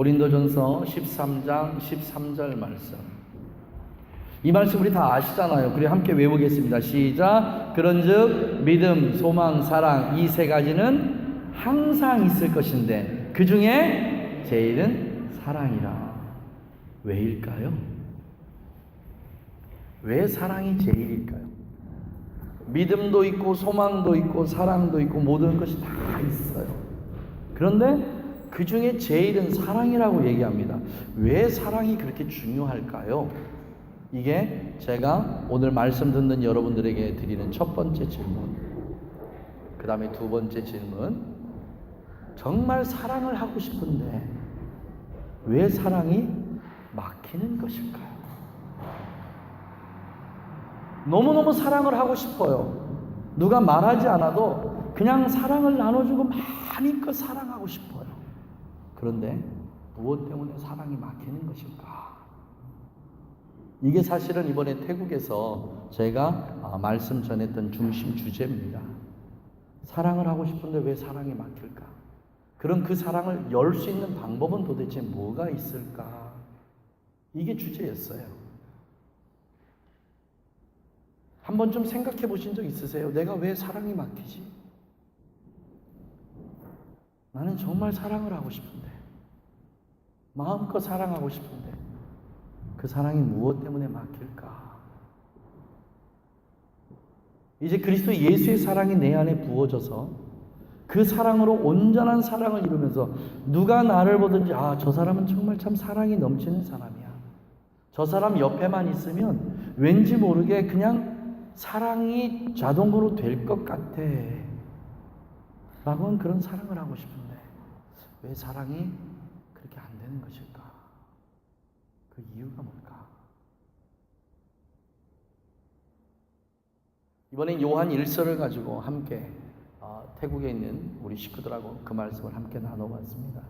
고린도전서 13장 13절 말씀. 이 말씀 우리 다 아시잖아요. 그래 함께 외우겠습니다. 시작. 그런즉 믿음, 소망, 사랑 이 세 가지는 항상 있을 것인데 그 중에 제일은 사랑이라. 왜일까요? 왜 사랑이 제일일까요? 믿음도 있고 소망도 있고 사랑도 있고 모든 것이 다 있어요. 그런데 그 중에 제일은 사랑이라고 얘기합니다. 왜 사랑이 그렇게 중요할까요? 이게 제가 오늘 말씀 듣는 여러분들에게 드리는 첫 번째 질문. 그 다음에 두 번째 질문. 정말 사랑을 하고 싶은데 왜 사랑이 막히는 것일까요? 너무너무 사랑을 하고 싶어요. 누가 말하지 않아도 그냥 사랑을 나눠주고 마음껏 사랑하고 싶어요. 그런데 무엇 때문에 사랑이 막히는 것일까? 이게 사실은 이번에 태국에서 제가 말씀 전했던 중심 주제입니다. 사랑을 하고 싶은데 왜 사랑이 막힐까? 그럼 그 사랑을 열 수 있는 방법은 도대체 뭐가 있을까? 이게 주제였어요. 한번 좀 생각해 보신 적 있으세요? 내가 왜 사랑이 막히지? 나는 정말 사랑을 하고 싶은데, 마음껏 사랑하고 싶은데 그 사랑이 무엇 때문에 막힐까? 이제 그리스도 예수의 사랑이 내 안에 부어져서 그 사랑으로 온전한 사랑을 이루면서 누가 나를 보든지 저 사람은 정말 참 사랑이 넘치는 사람이야. 저 사람 옆에만 있으면 왠지 모르게 그냥 사랑이 자동으로 될 것 같아 라고 하는 그런 사랑을 하고 싶은데 왜 사랑이 그렇게 안 되는 것일까? 그 이유가 뭘까? 이번엔 요한 1서를 가지고 함께 태국에 있는 우리 식구들하고 그 말씀을 함께 나눠봤습니다.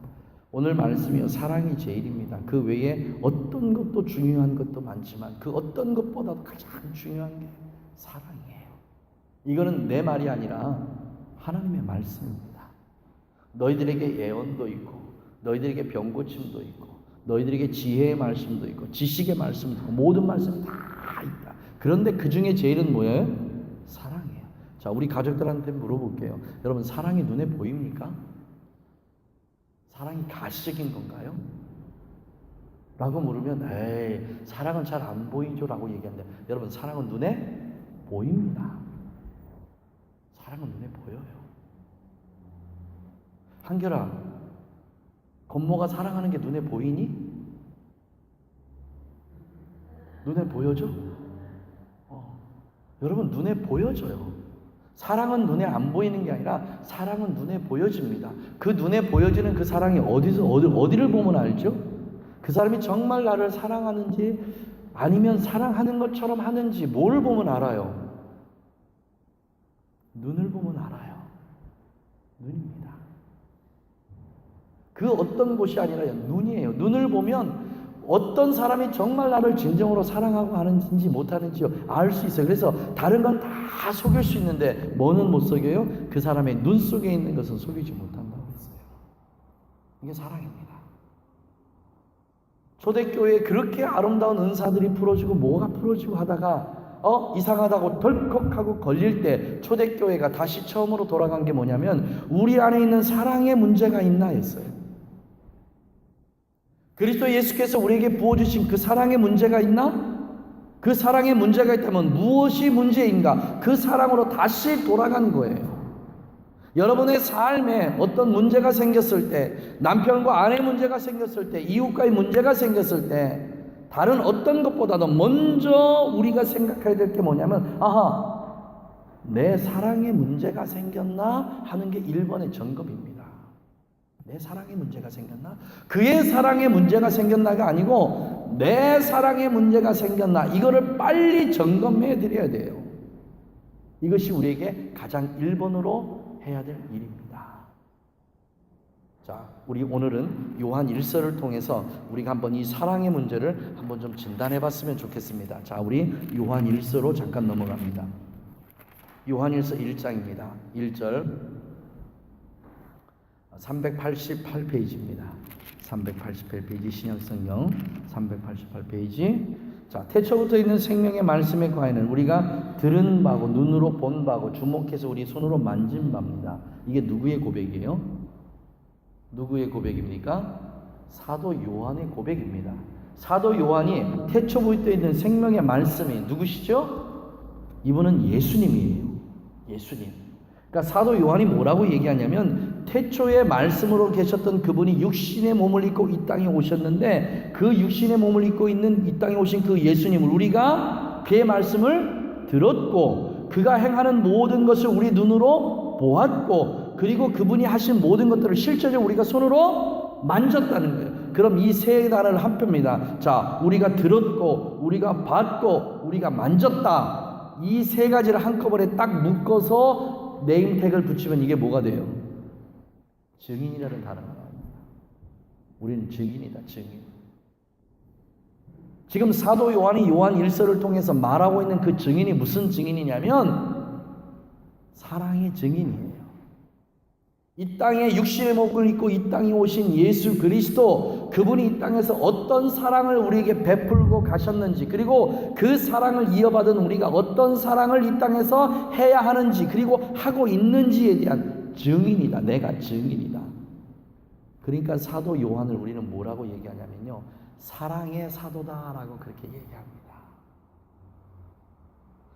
오늘 말씀이요, 사랑이 제일입니다. 그 외에 어떤 것도 중요한 것도 많지만 그 어떤 것보다도 가장 중요한 게 사랑이에요. 이거는 내 말이 아니라 하나님의 말씀입니다. 너희들에게 예언도 있고 너희들에게 병고침도 있고 너희들에게 지혜의 말씀도 있고 지식의 말씀도 있고 모든 말씀이 다 있다. 그런데 그 중에 제일은 뭐예요? 사랑이에요. 자, 우리 가족들한테 물어볼게요. 여러분, 사랑이 눈에 보입니까? 사랑이 가시적인 건가요? 라고 물으면 에이, 사랑은 잘 안 보이죠 라고 얘기하는데 여러분, 사랑은 눈에 보입니다. 사랑은 눈에 보여요. 한결아, 건모가 사랑하는 게 눈에 보이니? 눈에 보여져? 여러분, 눈에 보여져요. 사랑은 눈에 안 보이는 게 아니라 사랑은 눈에 보여집니다. 그 눈에 보여지는 그 사랑이 어디를 보면 알죠? 그 사람이 정말 나를 사랑하는지 아니면 사랑하는 것처럼 하는지 뭘 보면 알아요? 눈을 보면 알아요. 눈입니다. 그 어떤 곳이 아니라 눈이에요. 눈을 보면 어떤 사람이 정말 나를 진정으로 사랑하고 하는지 못하는지 알 수 있어요. 그래서 다른 건 다 속일 수 있는데 뭐는 못 속여요? 그 사람의 눈 속에 있는 것은 속이지 못한다고 했어요. 이게 사랑입니다. 초대교회에 그렇게 아름다운 은사들이 풀어지고 뭐가 풀어지고 하다가 이상하다고 덜컥하고 걸릴 때 초대교회가 다시 처음으로 돌아간 게 뭐냐면 우리 안에 있는 사랑의 문제가 있나 했어요. 그리스도 예수께서 우리에게 부어주신 그 사랑의 문제가 있나? 그 사랑의 문제가 있다면 무엇이 문제인가? 그 사랑으로 다시 돌아간 거예요. 여러분의 삶에 어떤 문제가 생겼을 때, 남편과 아내 문제가 생겼을 때, 이웃과의 문제가 생겼을 때, 다른 어떤 것보다도 먼저 우리가 생각해야 될 게 뭐냐면 내 사랑의 문제가 생겼나 하는 게 1번의 점검입니다. 내 사랑의 문제가 생겼나? 그의 사랑의 문제가 생겼나가 아니고 내 사랑의 문제가 생겼나? 이거를 빨리 점검해 드려야 돼요. 이것이 우리에게 가장 1번으로 해야 될 일입니다. 자, 우리 오늘은 요한 1서를 통해서 우리가 한번 이 사랑의 문제를 한번 좀 진단해 봤으면 좋겠습니다. 자, 우리 요한 1서로 잠깐 넘어갑니다. 요한 1서 1장입니다. 1절 388페이지입니다. 388페이지 신약성경 388페이지. 자, 태초부터 있는 생명의 말씀의 과에는 우리가 들은 바고 눈으로 본 바고 주목해서 우리 손으로 만진 바입니다. 이게 누구의 고백이에요? 누구의 고백입니까? 사도 요한의 고백입니다. 사도 요한이 태초부터 있는 생명의 말씀이 누구시죠? 이분은 예수님이에요. 예수님. 그러니까 사도 요한이 뭐라고 얘기하냐면 태초에 말씀으로 계셨던 그분이 육신의 몸을 입고 이 땅에 오셨는데 그 육신의 몸을 입고 있는 이 땅에 오신 그 예수님을 우리가 그의 말씀을 들었고 그가 행하는 모든 것을 우리 눈으로 보았고 그리고 그분이 하신 모든 것들을 실제적으로 우리가 손으로 만졌다는 거예요. 그럼 이 세 단어를 합합니다. 자, 우리가 들었고 우리가 봤고 우리가 만졌다. 이 세 가지를 한꺼번에 딱 묶어서 네임택을 붙이면 이게 뭐가 돼요? 증인이라는 단어가 나옵니다. 우리는 증인이다, 증인. 지금 사도 요한이 요한 1서를 통해서 말하고 있는 그 증인이 무슨 증인이냐면 사랑의 증인이에요. 이 땅에 육신의 몸을 입고 이 땅에 오신 예수 그리스도, 그분이 이 땅에서 어떤 사랑을 우리에게 베풀고 가셨는지, 그리고 그 사랑을 이어받은 우리가 어떤 사랑을 이 땅에서 해야 하는지, 그리고 하고 있는지에 대한 증인이다. 내가 증인이다. 그러니까 사도 요한을 우리는 뭐라고 얘기하냐면요, 사랑의 사도다라고 그렇게 얘기합니다.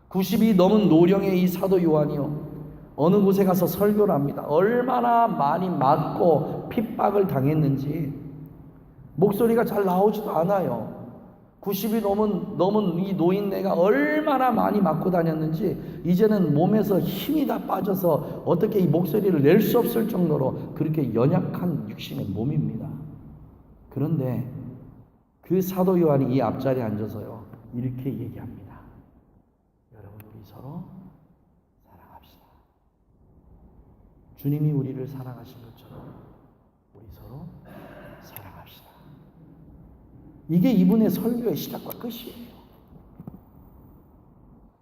90이 넘은 노령의 이 사도 요한이요, 어느 곳에 가서 설교를 합니다. 얼마나 많이 맞고 핍박을 당했는지 목소리가 잘 나오지도 않아요. 90이 넘은 이 노인네가 얼마나 많이 맞고 다녔는지 이제는 몸에서 힘이 다 빠져서 어떻게 이 목소리를 낼 수 없을 정도로 그렇게 연약한 육신의 몸입니다. 그런데 그 사도 요한이 이 앞자리에 앉아서요, 이렇게 얘기합니다. 여러분, 우리 서로 주님이 우리를 사랑하신 것처럼 우리 서로 사랑합시다. 이게 이분의 설교의 시작과 끝이에요.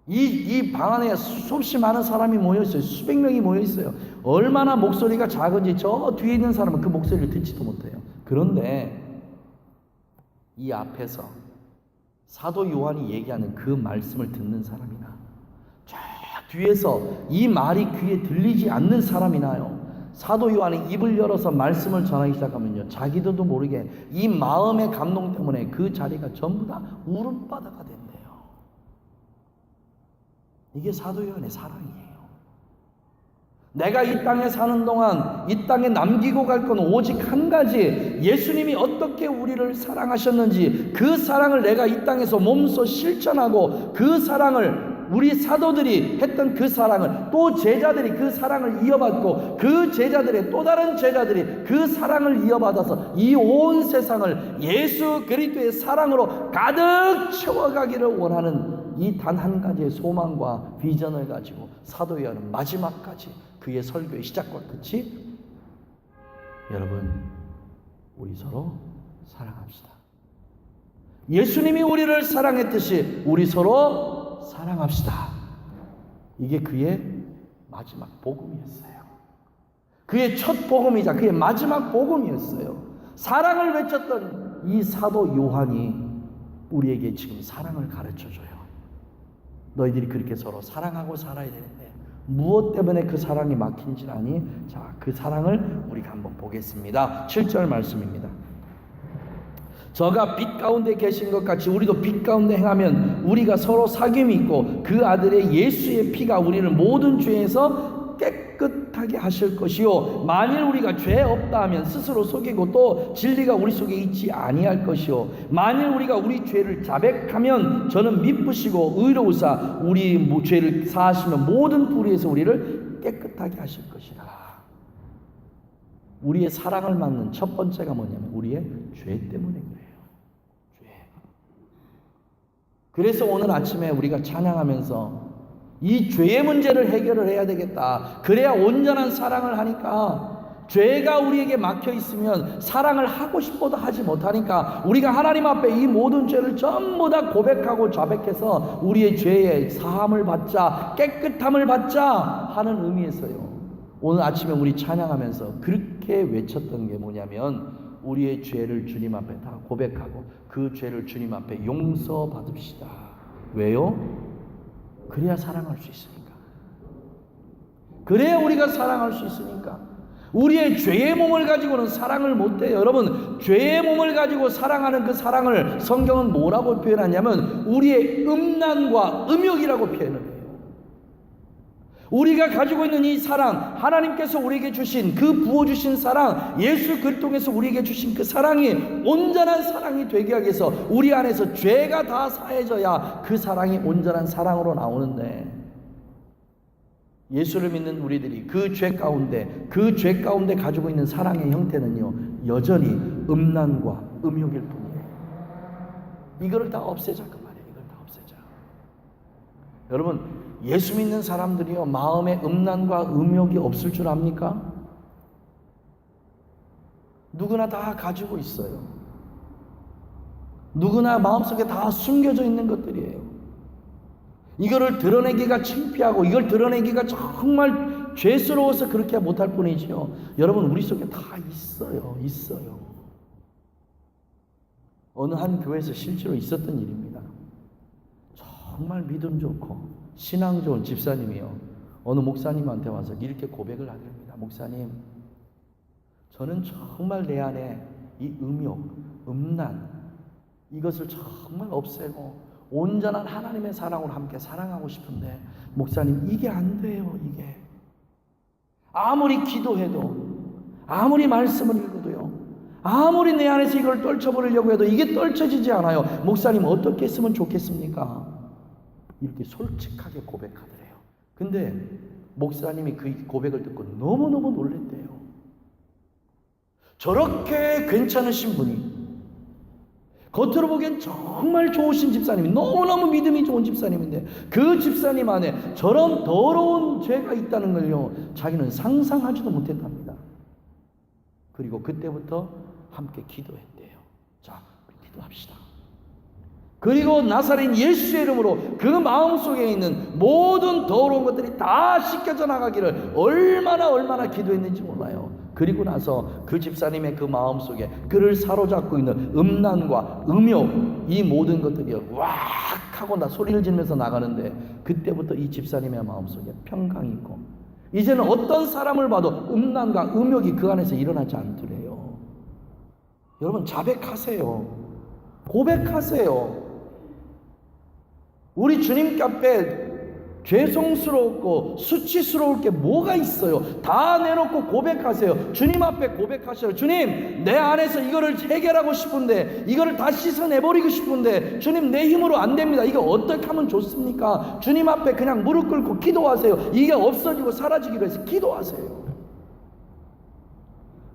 이 방 안에 수없이 많은 사람이 모여있어요. 수백 명이 모여있어요. 얼마나 목소리가 작은지 저 뒤에 있는 사람은 그 목소리를 듣지도 못해요. 그런데 이 앞에서 사도 요한이 얘기하는 그 말씀을 듣는 사람이나 뒤에서 이 말이 귀에 들리지 않는 사람이나요, 사도 요한이 입을 열어서 말씀을 전하기 시작하면요, 자기들도 모르게 이 마음의 감동 때문에 그 자리가 전부 다 울음바다가 된대요. 이게 사도 요한의 사랑이에요. 내가 이 땅에 사는 동안 이 땅에 남기고 갈 건 오직 한 가지, 예수님이 어떻게 우리를 사랑하셨는지 그 사랑을 내가 이 땅에서 몸소 실천하고, 그 사랑을 우리 사도들이 했던 그 사랑을 또 제자들이 그 사랑을 이어받고, 그 제자들의 또 다른 제자들이 그 사랑을 이어받아서 이 온 세상을 예수 그리스도의 사랑으로 가득 채워가기를 원하는 이 단 한 가지의 소망과 비전을 가지고 사도 요한은 마지막까지 그의 설교의 시작과 끝이, 여러분, 우리 서로 사랑합시다. 예수님이 우리를 사랑했듯이 우리 서로 사랑합시다. 이게 그의 마지막 복음이었어요. 그의 첫 복음이자 그의 마지막 복음이었어요. 사랑을 외쳤던 이 사도 요한이 우리에게 지금 사랑을 가르쳐줘요. 너희들이 그렇게 서로 사랑하고 살아야 되는데 무엇 때문에 그 사랑이 막힌지 아니? 자, 그 사랑을 우리가 한번 보겠습니다. 7절 말씀입니다. 저가 빛 가운데 계신 것 같이 우리도 빛 가운데 행하면 우리가 서로 사귐이 있고 그 아들의 예수의 피가 우리를 모든 죄에서 깨끗하게 하실 것이요, 만일 우리가 죄 없다 하면 스스로 속이고 또 진리가 우리 속에 있지 아니할 것이요, 만일 우리가 우리 죄를 자백하면 저는 미쁘시고 의로우사 우리 죄를 사하시면 모든 불의에서 우리를 깨끗하게 하실 것이라. 우리의 사랑을 막는 첫 번째가 뭐냐면 우리의 죄 때문에 그래요. 죄. 그래서 오늘 아침에 우리가 찬양하면서 이 죄의 문제를 해결을 해야 되겠다. 그래야 온전한 사랑을 하니까, 죄가 우리에게 막혀 있으면 사랑을 하고 싶어도 하지 못하니까 우리가 하나님 앞에 이 모든 죄를 전부 다 고백하고 자백해서 우리의 죄의 사함을 받자, 깨끗함을 받자 하는 의미에서요, 오늘 아침에 우리 찬양하면서 그렇게 외쳤던 게 뭐냐면 우리의 죄를 주님 앞에 다 고백하고 그 죄를 주님 앞에 용서받읍시다. 왜요? 그래야 사랑할 수 있으니까. 그래야 우리가 사랑할 수 있으니까. 우리의 죄의 몸을 가지고는 사랑을 못해요. 여러분, 죄의 몸을 가지고 사랑하는 그 사랑을 성경은 뭐라고 표현하냐면 우리의 음란과 음욕이라고 표현을 해요. 우리가 가지고 있는 이 사랑, 하나님께서 우리에게 주신 그 부어주신 사랑, 예수 그리스도 통해서 우리에게 주신 그 사랑이 온전한 사랑이 되게 하기 위해서 우리 안에서 죄가 다 사해져야 그 사랑이 온전한 사랑으로 나오는데, 예수를 믿는 우리들이 그 죄 가운데 가지고 있는 사랑의 형태는요, 여전히 음란과 음욕일 뿐이에요. 이거를 다 없애자 그 말이에요. 이걸 다 없애자. 여러분, 예수 믿는 사람들이요, 마음에 음란과 음욕이 없을 줄 압니까? 누구나 다 가지고 있어요. 누구나 마음속에 다 숨겨져 있는 것들이에요. 이거를 드러내기가 창피하고 이걸 드러내기가 정말 죄스러워서 그렇게 못할 뿐이지요. 여러분, 우리 속에 다 있어요. 어느 한 교회에서 실제로 있었던 일입니다. 정말 믿음 좋고 신앙 좋은 집사님이요, 어느 목사님한테 와서 이렇게 고백을 하랍니다. 목사님, 저는 정말 내 안에 이 음욕, 음란, 이것을 정말 없애고 온전한 하나님의 사랑으로 함께 사랑하고 싶은데 목사님, 이게 안 돼요. 이게 아무리 기도해도, 아무리 말씀을 읽어도요, 아무리 내 안에서 이걸 떨쳐버리려고 해도 이게 떨쳐지지 않아요. 목사님, 어떻게 했으면 좋겠습니까? 이렇게 솔직하게 고백하더래요. 근데 목사님이 그 고백을 듣고 너무너무 놀랬대요. 저렇게 괜찮으신 분이, 겉으로 보기엔 정말 좋으신 집사님이, 너무너무 믿음이 좋은 집사님인데 그 집사님 안에 저런 더러운 죄가 있다는 걸요, 자기는 상상하지도 못했답니다. 그리고 그때부터 함께 기도했대요. 자, 우리 기도합시다. 그리고 나사렛 예수의 이름으로 그 마음속에 있는 모든 더러운 것들이 다 씻겨져 나가기를 얼마나 기도했는지 몰라요. 그리고 나서 그 집사님의 그 마음속에 그를 사로잡고 있는 음란과 음욕, 이 모든 것들이 왁 하고 소리를 지르면서 나가는데, 그때부터 이 집사님의 마음속에 평강이 있고 이제는 어떤 사람을 봐도 음란과 음욕이 그 안에서 일어나지 않더래요. 여러분, 자백하세요. 고백하세요. 우리 주님께 앞에 죄송스럽고 수치스러울 게 뭐가 있어요? 다 내놓고 고백하세요. 주님 앞에 고백하셔요. 주님, 내 안에서 이거를 해결하고 싶은데, 이거를 다 씻어내버리고 싶은데 주님, 내 힘으로 안 됩니다. 이거 어떻게 하면 좋습니까? 주님 앞에 그냥 무릎 꿇고 기도하세요. 이게 없어지고 사라지기로 해서 기도하세요.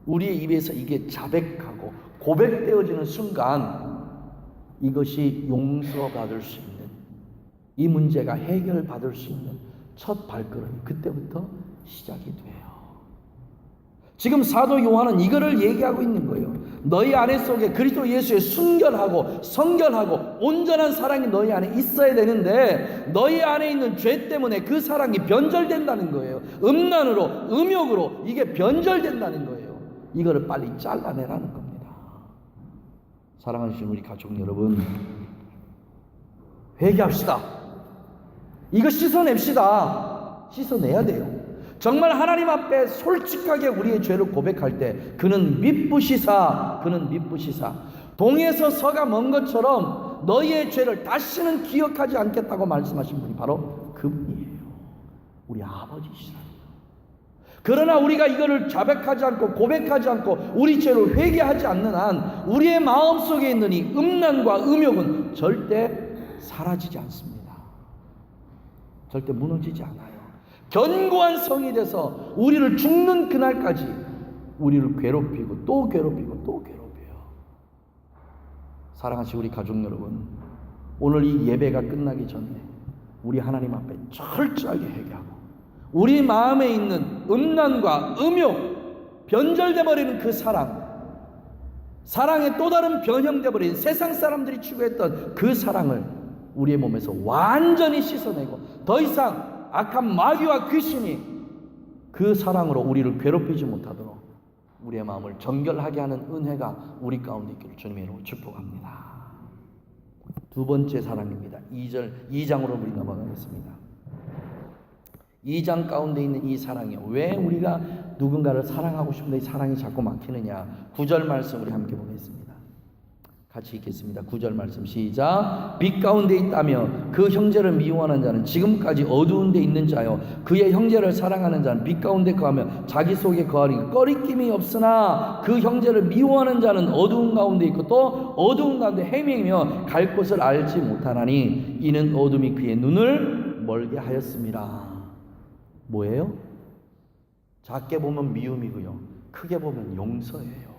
우리의 입에서 이게 자백하고 고백되어지는 순간 이것이 용서받을 수 있는, 이 문제가 해결받을 수 있는 첫 발걸음이 그때부터 시작이 돼요. 지금 사도 요한은 이거를 얘기하고 있는 거예요. 너희 안에 속에 그리스도 예수의 순결하고 성결하고 온전한 사랑이 너희 안에 있어야 되는데, 너희 안에 있는 죄 때문에 그 사랑이 변절된다는 거예요. 음란으로, 음욕으로 이게 변절된다는 거예요. 이거를 빨리 잘라내라는 겁니다. 사랑하시는 우리 가족 여러분, 회개합시다. 이거 씻어냅시다. 씻어내야 돼요. 정말 하나님 앞에 솔직하게 우리의 죄를 고백할 때 그는 미쁘시사 동에서 서가 먼 것처럼 너희의 죄를 다시는 기억하지 않겠다고 말씀하신 분이 바로 그분이에요. 우리 아버지시다. 그러나 우리가 이거를 자백하지 않고 고백하지 않고 우리 죄를 회개하지 않는 한 우리의 마음속에 있는 이 음란과 음욕은 절대 사라지지 않습니다. 절대 무너지지 않아요. 견고한 성이 돼서 우리를 죽는 그날까지 우리를 괴롭히고 또 괴롭히고 또 괴롭혀요. 사랑하시는 우리 가족 여러분, 오늘 이 예배가 끝나기 전에 우리 하나님 앞에 철저하게 회개하고 우리 마음에 있는 음란과 음욕, 변절돼 버리는 그 사랑의 또 다른 변형돼 버린 세상 사람들이 추구했던 그 사랑을 우리의 몸에서 완전히 씻어내고 더 이상 악한 마귀와 귀신이 그 사랑으로 우리를 괴롭히지 못하도록 우리의 마음을 정결하게 하는 은혜가 우리 가운데 있기를 주님의 이름으로 축복합니다. 두 번째 사랑입니다. 2장으로 우리 넘어가겠습니다. 2장 가운데 있는 이 사랑이요. 왜 우리가 누군가를 사랑하고 싶은데 이 사랑이 자꾸 막히느냐. 9절 말씀 우리 함께 보겠습니다. 같이 읽겠습니다. 9절 말씀 시작. 빛 가운데 있다며 그 형제를 미워하는 자는 지금까지 어두운 데 있는 자요, 그의 형제를 사랑하는 자는 빛 가운데 거하며 자기 속에 거하리. 꺼리낌이 없으나 그 형제를 미워하는 자는 어두운 가운데 있고 또 어두운 가운데 헤매며 갈 곳을 알지 못하나니 이는 어둠이 그의 눈을 멀게 하였습니다. 뭐예요? 작게 보면 미움이고요, 크게 보면 용서예요.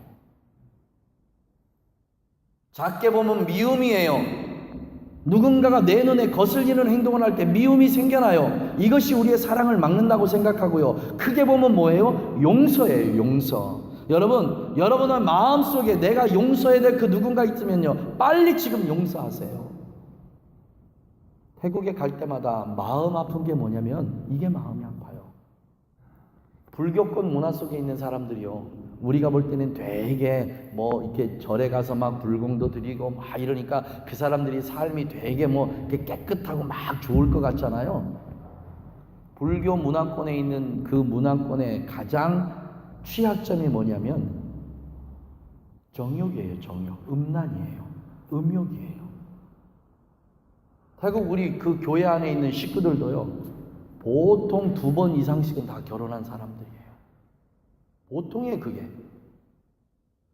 작게 보면 미움이에요. 누군가가 내 눈에 거슬리는 행동을 할 때 미움이 생겨나요. 이것이 우리의 사랑을 막는다고 생각하고요. 크게 보면 뭐예요? 용서예요. 용서. 여러분의 마음속에 내가 용서해야 될 그 누군가 있으면요, 빨리 지금 용서하세요. 태국에 갈 때마다 마음 아픈 게 뭐냐면 이게 마음이 아파요. 불교권 문화 속에 있는 사람들이요, 우리가 볼 때는 되게 이렇게 절에 가서 막 불공도 드리고 막 이러니까 그 사람들이 삶이 되게 이렇게 깨끗하고 막 좋을 것 같잖아요. 불교 문화권에 있는 그 문화권의 가장 취약점이 뭐냐면 정욕이에요. 정욕. 음란이에요. 음욕이에요. 태국 우리 그 교회 안에 있는 식구들도요, 보통 2번 이상씩은 다 결혼한 사람들이에요. 보통이에요, 그게.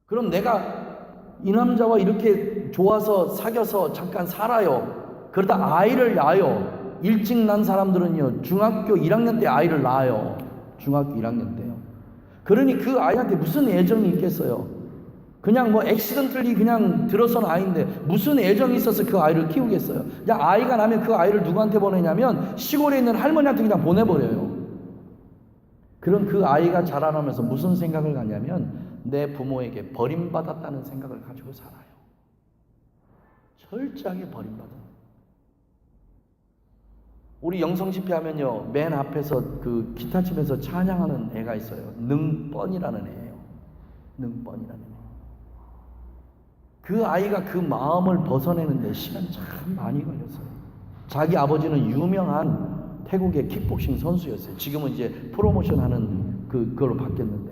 그럼 내가 이 남자와 이렇게 좋아서 사귀어서 잠깐 살아요. 그러다 아이를 낳아요. 일찍 난 사람들은요, 중학교 1학년 때 아이를 낳아요. 중학교 1학년 때요. 그러니 그 아이한테 무슨 애정이 있겠어요? 그냥 액시던틀리 그냥 들어선 아이인데 무슨 애정이 있어서 그 아이를 키우겠어요? 그냥 아이가 나면 그 아이를 누구한테 보내냐면 시골에 있는 할머니한테 그냥 보내버려요. 그럼 그 아이가 자라나면서 무슨 생각을 갖냐면 내 부모에게 버림받았다는 생각을 가지고 살아요. 철저하게 버림받은. 우리 영성 집회 하면요, 맨 앞에서 그 기타 치면서 찬양하는 애가 있어요. 능뻔이라는 애예요. 능뻔이라는 애. 그 아이가 그 마음을 벗어내는데 시간이 참 많이 걸렸어요. 자기 아버지는 유명한 태국의 킥복싱 선수였어요. 지금은 이제 프로모션 하는 그걸로 바뀌었는데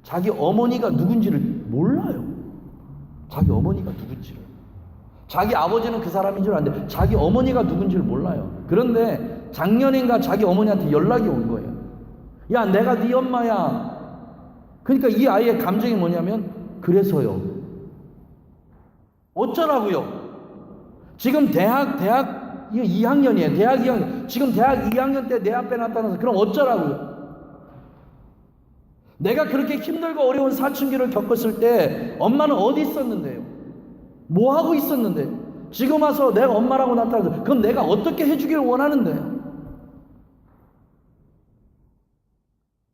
자기 어머니가 누군지를 몰라요. 자기 어머니가 누군지를. 자기 아버지는 그 사람인 줄 아는데 자기 어머니가 누군지를 몰라요. 그런데 작년인가 자기 어머니한테 연락이 온 거예요. 야, 내가 네 엄마야. 그러니까 이 아이의 감정이 뭐냐면 그래서요. 어쩌라고요? 지금 대학 2학년이에요. 대학 2학년. 지금 대학 2학년 때 내 앞에 나타나서 그럼 어쩌라고요? 내가 그렇게 힘들고 어려운 사춘기를 겪었을 때 엄마는 어디 있었는데요? 뭐 하고 있었는데요? 지금 와서 내가 엄마라고 나타나서 그럼 내가 어떻게 해주길 원하는데요?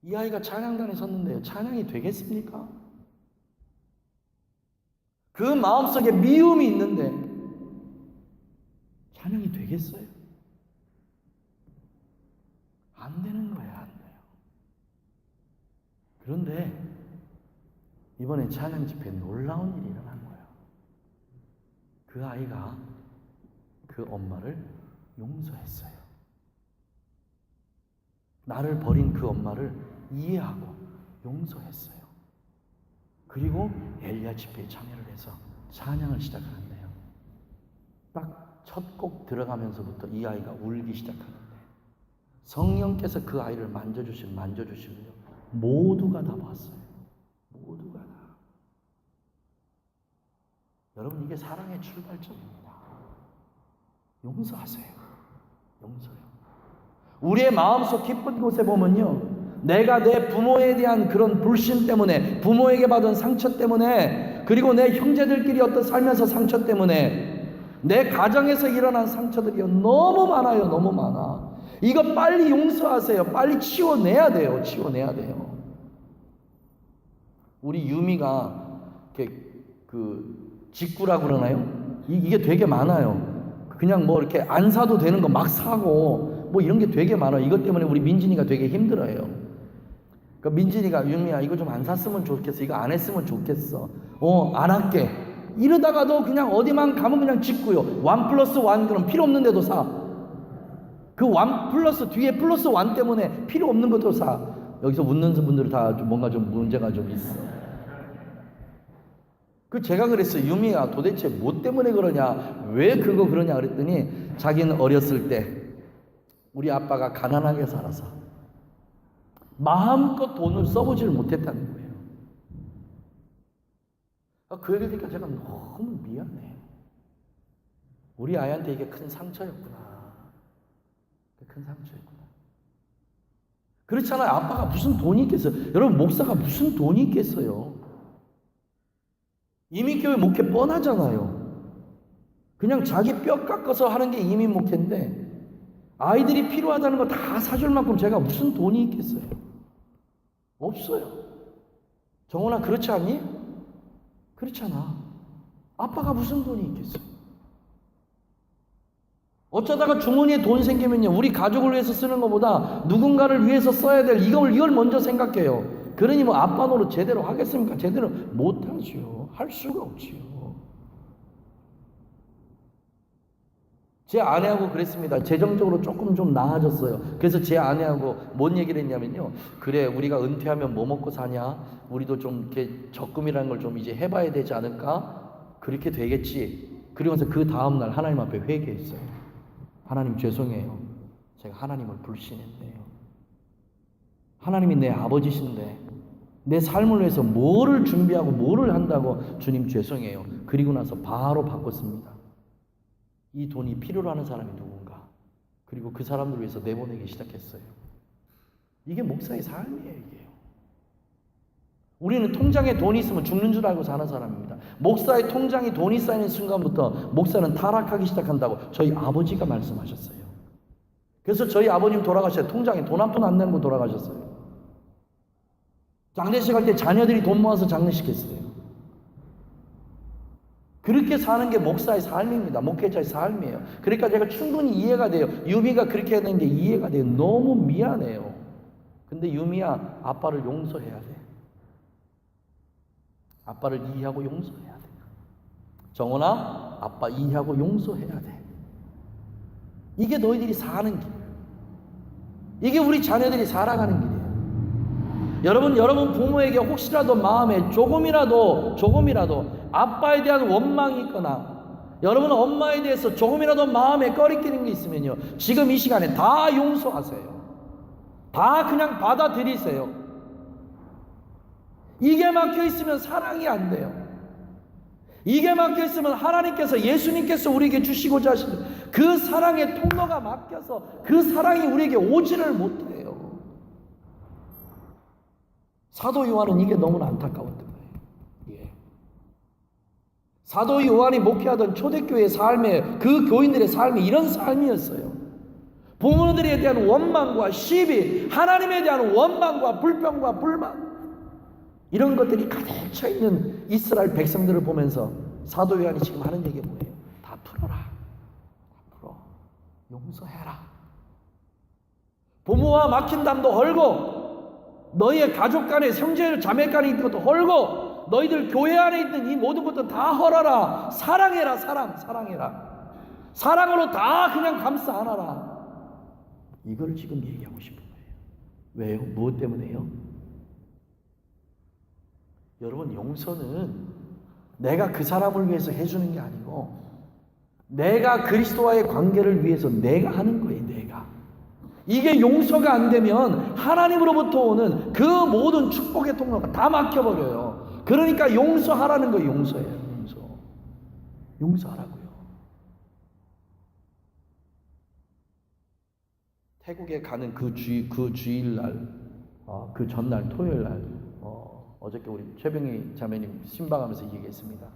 이 아이가 찬양단에 섰는데요, 찬양이 되겠습니까? 그 마음속에 미움이 있는데 찬양이 되겠어요? 안 되는 거예요. 안 돼요. 그런데 이번에 찬양 집회에 놀라운 일이 일어난 거예요. 그 아이가 그 엄마를 용서했어요. 나를 버린 그 엄마를 이해하고 용서했어요. 그리고 엘리야 집회에 참여를 해서 찬양을 시작하는데요, 딱 첫 곡 들어가면서부터 이 아이가 울기 시작하는데 성령께서 그 아이를 만져주시면요, 모두가 다 봤어요. 모두가 다. 여러분, 이게 사랑의 출발점입니다. 용서하세요. 용서요. 우리의 마음속 깊은 곳에 보면요, 내가 내 부모에 대한 그런 불신 때문에, 부모에게 받은 상처 때문에, 그리고 내 형제들끼리 어떤 살면서 상처 때문에, 내 가정에서 일어난 상처들이 너무 많아요. 너무 많아. 이거 빨리 용서하세요. 빨리 치워내야 돼요. 치워내야 돼요. 우리 유미가 직구라고 그러나요? 이게 되게 많아요. 그냥 이렇게 안 사도 되는 거 막 사고 이런 게 되게 많아요. 이것 때문에 우리 민진이가 되게 힘들어요. 그러니까 민진이가 유미야 이거 좀 안 샀으면 좋겠어. 이거 안 했으면 좋겠어. 안 할게. 이러다가도 그냥 어디만 가면 그냥 짓고요. 1+1 그럼 필요 없는데도 사. 그 1+ 뒤에 +1 때문에 필요 없는 것도 사. 여기서 웃는 분들은 다 뭔가 좀 문제가 좀 있어. 그 제가 그랬어요. 유미야 도대체 뭐 때문에 그러냐? 왜 그거 그러냐 그랬더니 자기는 어렸을 때 우리 아빠가 가난하게 살아서 마음껏 돈을 써보지를 못했다는 거예요. 그 얘기를 듣니까 제가 너무 미안해요. 우리 아이한테 이게 큰 상처였구나. 큰 상처였구나. 그렇잖아요. 아빠가 무슨 돈이 있겠어요. 여러분 목사가 무슨 돈이 있겠어요. 이민교회 목회 뻔하잖아요. 그냥 자기 뼈 깎아서 하는 게 이민 목회인데 아이들이 필요하다는 거 다 사줄 만큼 제가 무슨 돈이 있겠어요. 없어요. 정훈아 그렇지 않니? 그렇잖아. 아빠가 무슨 돈이 있겠어. 어쩌다가 주머니에 돈 생기면요 우리 가족을 위해서 쓰는 것보다 누군가를 위해서 써야 될 이걸 먼저 생각해요. 그러니 뭐 아빠 노릇 제대로 하겠습니까? 제대로 못하죠. 할 수가 없지요. 제 아내하고 그랬습니다. 재정적으로 조금 좀 나아졌어요. 그래서 제 아내하고 뭔 얘기를 했냐면요. 그래 우리가 은퇴하면 뭐 먹고 사냐? 우리도 좀 이렇게 적금이라는 걸 좀 이제 해봐야 되지 않을까? 그렇게 되겠지. 그러면서 그 다음날 하나님 앞에 회개했어요. 하나님 죄송해요. 제가 하나님을 불신했네요. 하나님이 내 아버지신데 내 삶을 위해서 뭐를 준비하고 뭐를 한다고 주님 죄송해요. 그리고 나서 바로 바꿨습니다. 이 돈이 필요로 하는 사람이 누군가. 그리고 그 사람들 위해서 내보내기 시작했어요. 이게 목사의 삶이에요. 이게요. 우리는 통장에 돈이 있으면 죽는 줄 알고 사는 사람입니다. 목사의 통장에 돈이 쌓이는 순간부터 목사는 타락하기 시작한다고 저희 아버지가 말씀하셨어요. 그래서 저희 아버님 돌아가셔서 통장에 돈 한 푼 안 내고 돌아가셨어요. 장례식 할 때 자녀들이 돈 모아서 장례식 했어요. 그렇게 사는 게 목사의 삶입니다. 목회자의 삶이에요. 그러니까 제가 충분히 이해가 돼요. 유미가 그렇게 하는 게 이해가 돼요. 너무 미안해요. 근데 유미야, 아빠를 용서해야 돼. 아빠를 이해하고 용서해야 돼. 정원아, 아빠 이해하고 용서해야 돼. 이게 너희들이 사는 길이에요. 이게 우리 자녀들이 살아가는 길이에요. 여러분 부모에게 혹시라도 마음에 조금이라도 아빠에 대한 원망이 있거나 여러분 엄마에 대해서 조금이라도 마음에 꺼리끼는 게 있으면요 지금 이 시간에 다 용서하세요. 다 그냥 받아들이세요. 이게 막혀 있으면 사랑이 안 돼요. 이게 막혀 있으면 하나님께서 예수님께서 우리에게 주시고자 하시는 그 사랑의 통로가 막혀서 그 사랑이 우리에게 오지를 못해요. 사도 요한은 이게 너무나 안타까웠던 거예요. 예. 사도 요한이 목회하던 초대교회의 삶에 그 교인들의 삶이 이런 삶이었어요. 부모들에 대한 원망과 시비, 하나님에 대한 원망과 불평과 불만 이런 것들이 가득 차 있는 이스라엘 백성들을 보면서 사도 요한이 지금 하는 얘기가 뭐예요? 다 풀어라. 다 풀어. 용서해라. 부모와 막힌 담도 헐고 너희의 가족 간에 형제 자매 간에 있는 것도 헐고 너희들 교회 안에 있는 이 모든 것도 다 헐어라. 사랑해라. 사랑해라. 사랑으로 다 그냥 감싸 안아라. 이걸 지금 얘기하고 싶은 거예요. 왜요? 무엇 때문에요? 여러분 용서는 내가 그 사람을 위해서 해주는 게 아니고 내가 그리스도와의 관계를 위해서 내가 하는 거예요. 내가. 이게 용서가 안 되면 하나님으로부터 오는 그 모든 축복의 통로가 다 막혀버려요. 그러니까 용서하라는 거예요. 용서해요. 용서하라고요. 태국에 가는 그 주일날, 그 전날 토요일날 어저께 우리 최병희 자매님 신방하면서 얘기했습니다.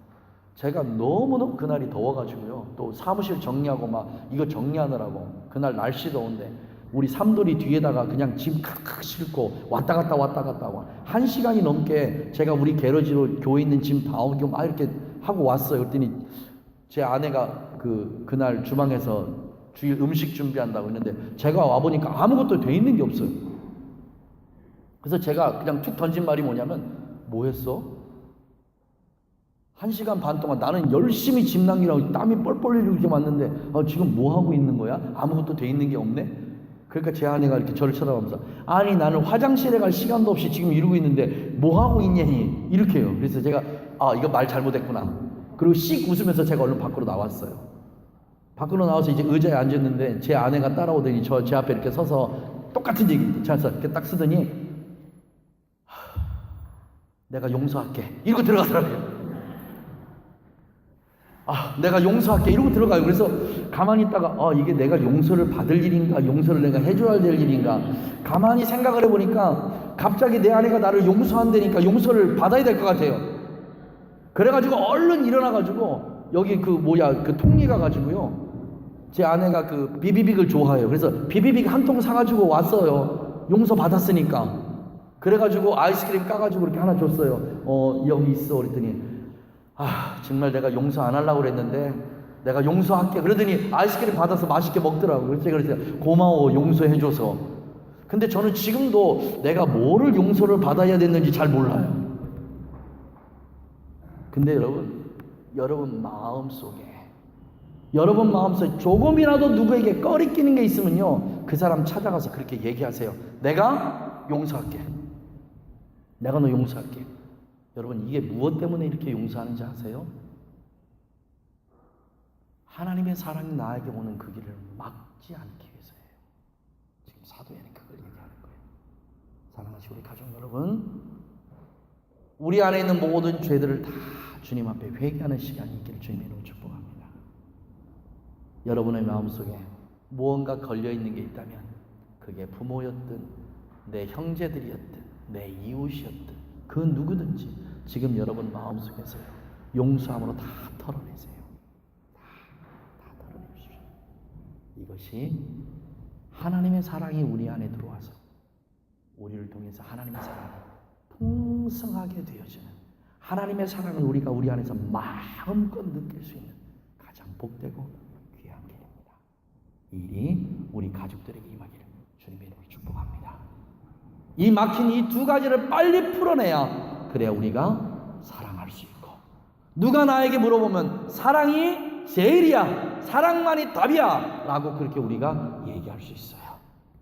제가 너무너무 그날이 더워가지고요. 또 사무실 정리하고 막 이거 정리하느라고 그날 날씨 더운데 우리 삼돌이 뒤에다가 그냥 짐 칵칵 싣고 왔다 갔다 하고 1시간이 넘게 제가 우리 게러지로 교회 있는 짐 다 옮기고 막 이렇게 하고 왔어요. 그랬더니 제 아내가 그날 주방에서 주일 음식 준비한다고 했는데 제가 와보니까 아무것도 돼 있는 게 없어요. 그래서 제가 그냥 툭 던진 말이 뭐냐면, 뭐 했어? 1시간 반 동안 나는 열심히 집 남기라고 땀이 뻘뻘 흘리고 이렇게 왔는데 지금 뭐 하고 있는 거야? 아무것도 돼 있는 게 없네? 그러니까 제 아내가 이렇게 저를 쳐다보면서, 아니 나는 화장실에 갈 시간도 없이 지금 이러고 있는데 뭐 하고 있냐니 이렇게 해요. 그래서 제가 이거 말 잘못했구나. 그리고 씩 웃으면서 제가 얼른 밖으로 나왔어요. 밖으로 나와서 이제 의자에 앉았는데 제 아내가 따라오더니 제 앞에 이렇게 서서 똑같은 얘기 찾아서 이렇게 딱 쓰더니, 내가 용서할게 이러고 들어가더라고요. 내가 용서할게 이러고 들어가요. 그래서 가만히 있다가 이게 내가 용서를 받을 일인가, 용서를 내가 해줘야 될 일인가, 가만히 생각을 해보니까 갑자기 내 아내가 나를 용서한다니까 용서를 받아야 될 것 같아요. 그래가지고 얼른 일어나가지고 여기 그 통리 가가지고요, 제 아내가 그 비비빅을 좋아해요. 그래서 비비빅 한 통 사가지고 왔어요. 용서 받았으니까. 그래가지고 아이스크림 까가지고 이렇게 하나 줬어요. 여기 있어. 그랬더니 정말 내가 용서 안 하려고 그랬는데 내가 용서할게. 그러더니 아이스크림 받아서 맛있게 먹더라고요. 그래서 제가 그랬어요. 고마워, 용서해줘서. 근데 저는 지금도 내가 뭐를 용서를 받아야 됐는지 잘 몰라요. 근데 여러분 마음속에 조금이라도 누구에게 꺼리끼는 게 있으면요, 그 사람 찾아가서 그렇게 얘기하세요. 내가 용서할게. 내가 너 용서할게. 여러분, 이게 무엇 때문에 이렇게 용서하는지 아세요? 하나님의 사랑이 나에게 오는 그 길을 막지 않기 위해서예요. 지금 사도연이 그걸 얘기하는 거예요. 사랑하시는 우리 가족 여러분, 우리 안에 있는 모든 죄들을 다 주님 앞에 회개하는 시간이 있기를 주님의 이름으로 축복합니다. 여러분의 마음속에 무언가 걸려있는 게 있다면, 그게 부모였든 내 형제들이었든 내 이웃이었든 그 누구든지 지금 여러분 마음속에서요, 용서함으로 다 털어내세요. 다 털어내십시오. 이것이 하나님의 사랑이 우리 안에 들어와서 우리를 통해서 하나님의 사랑이 풍성하게 되어지는, 하나님의 사랑을 우리가 우리 안에서 마음껏 느낄 수 있는 가장 복되고 귀한 길입니다. 이 일이 우리 가족들에게 임하기를 주님의 이름으로 축복합니다. 이 막힌 이 두 가지를 빨리 풀어내야, 그래야 우리가 사랑할 수 있고, 누가 나에게 물어보면 사랑이 제일이야, 사랑만이 답이야 라고 그렇게 우리가 얘기할 수 있어요.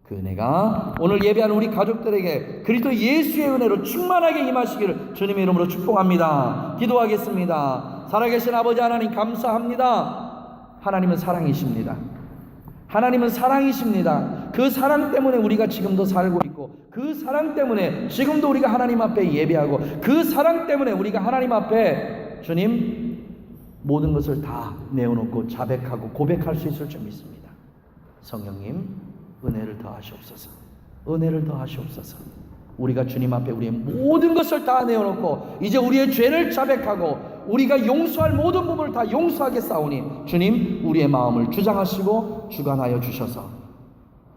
그 은혜가 오늘 예배하는 우리 가족들에게 그리스도 예수의 은혜로 충만하게 임하시기를 주님의 이름으로 축복합니다. 기도하겠습니다. 살아계신 아버지 하나님, 감사합니다. 하나님은 사랑이십니다. 하나님은 사랑이십니다. 그 사랑 때문에 우리가 지금도 살고 있고, 그 사랑 때문에 지금도 우리가 하나님 앞에 예배하고, 그 사랑 때문에 우리가 하나님 앞에 주님 모든 것을 다 내어놓고 자백하고 고백할 수 있을 줄 믿습니다. 성령님, 은혜를 더하시옵소서. 은혜를 더하시옵소서. 우리가 주님 앞에 우리의 모든 것을 다 내어놓고 이제 우리의 죄를 자백하고 우리가 용서할 모든 부분을 다 용서하게 싸우니, 주님 우리의 마음을 주장하시고 주관하여 주셔서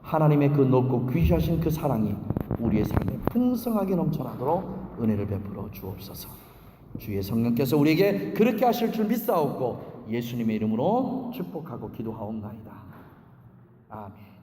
하나님의 그 높고 귀하신 그 사랑이 우리의 삶에 풍성하게 넘쳐나도록 은혜를 베풀어 주옵소서. 주의 성령께서 우리에게 그렇게 하실 줄 믿사옵고 예수님의 이름으로 축복하고 기도하옵나이다. 아멘.